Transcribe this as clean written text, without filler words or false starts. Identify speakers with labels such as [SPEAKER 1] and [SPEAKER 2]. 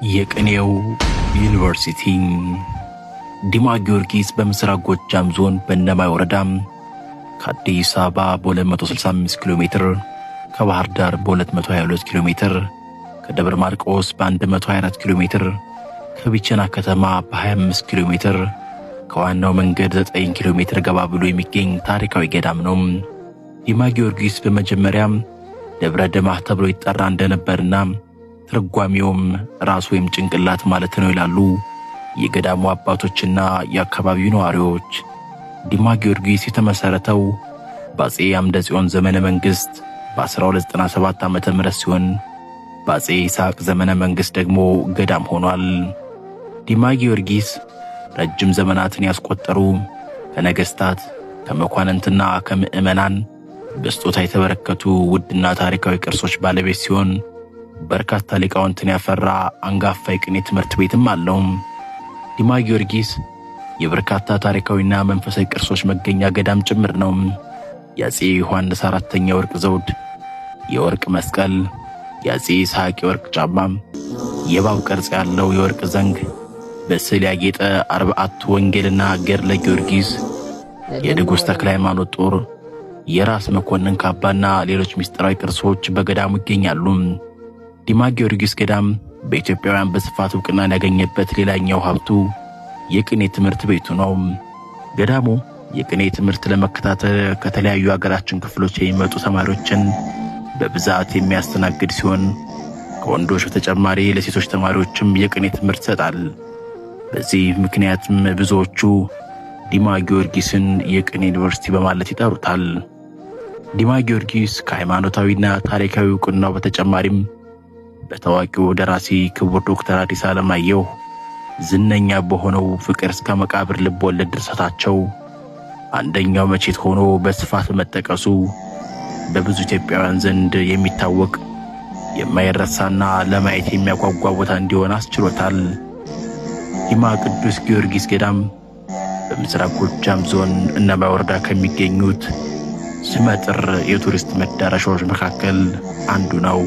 [SPEAKER 1] የቅኔው ዩኒቨርሲቲ ዲማ ጊዮርጊስ በምስራቅ ጎጃም ዞን በእነማይ ወረዳ ከአዲስ አበባ በ265 ኪሎ ሜትር፣ ከባህር ዳር በ222 ኪሎ ሜትር፣ ከደብረ ማርቆስ በ124 ኪሎ ሜትር፣ ከቢቸና ከተማ በ25 ኪሎ ሜትር፣ ከዋናው መንገድ 9 ኪሎ ሜትር ገባ ብሎ የሚገኝ ታሪካዊ ገዳም ነው። ዲማ ጊዮርጊስ በመጀመሪያ ደብረ ደማህ ተብሎ ይጠራ እንደነበርና ትርጓሜውም ራስ ወይም ጭንቅላት ማለት ነው ይላሉ የገዳሙ አባቶችና የአካባቢው ነዋሪዎች። ዲማ ጊዮርጊስ የተመሰረተው በአፄ አምደ ጽዮን ዘመነ መንግስት በ1297 ዓመተ ምህረት ሲሆን በአፄ ይስሐቅ ዘመነ መንግስት ደግሞ ገዳም ሆኗል። ዲማ ጊዮርጊስ ረጅም ዘመናትን ያስቆጠሩ ከነገስታት ከመኳንንትና ከምዕመናን በስጦታ የተበረከቱ ውድና ታሪካዊ ቅርሶች ባለቤት ሲሆን በርካታ ሊቃውንትን ያፈራ አንጋፋ የቅኔ ትምህርት ቤትም አለው። ዲማ ጊዮርጊስ የበርካታ ታሪካዊና መንፈሳዊ ቅርሶች መገኛ ገዳም ጭምር ነው። የአፄ ዮሐንስ አራተኛ ወርቅ ዘውድ፣ የወርቅ መስቀል፣ የአፄ ይስሐቅ የወርቅ ጫማ፣ የእባብ ቅርጽ ያለው የወርቅ ዘንግ፣ በስዕል ያጌጠ 4 ወንጌልና ገድለ ጊዮርጊስ፣ የንጉሥ ተክለ ሃይማኖት ጦር፣ የራስ መኮንን ካባና ሌሎች ምስጢራዊ ቅርሶች በገዳሙ ይገኛሉ። ዲማ ጊዮርጊስ ገዳም በኢትዮጵያውያን በስፋት ዕውቅናን ያገኘበት ሌላኛው ሀብቱ የቅኔ ትምህርት ቤቱ ነው። ገዳሙ የቅኔ ትምህርት ለመከታተል ከተለያዩ ሀገራችን ክፍሎች የሚመጡ ተማሪዎችን በብዛት የሚያስተናግድ ሲሆን ከወንዶች በተጨማሪ ለሴቶች ተማሪዎችም የቅኔ ትምህርት ይሰጣል። በዚህ ምክንያትም ብዙዎቹ ዲማ ጊዮርጊስን የቅኔ ዩኒቨርሲቲ በማለት ይጠሩታል። ዲማ ጊዮርጊስ ከሃይማኖታዊና ታሪካዊ ዕውቅናው በተጨማሪም በታዋቂው ደራሲ ክቡር ዶክተር አዲስ ዓለማየሁ ዝነኛ በሆነው ፍቅር እስከ መቃብር ልብ ወለድ ድርሰታቸው አንደኛው መቼት ሆኖ በስፋት መጠቀሱ በብዙ ኢትዮጵያውያን ዘንድ የሚታወቅ የማይረሳና ለማየት የሚያጓጓ ቦታ እንዲሆን አስችሎታል። ዲማ ቅዱስ ጊዮርጊስ ገዳም በምስራቅ ጎጃም ዞን እነማይ ወረዳ ከሚገኙት ስመጥር የቱሪስት መዳረሻዎች መካከል አንዱ ነው።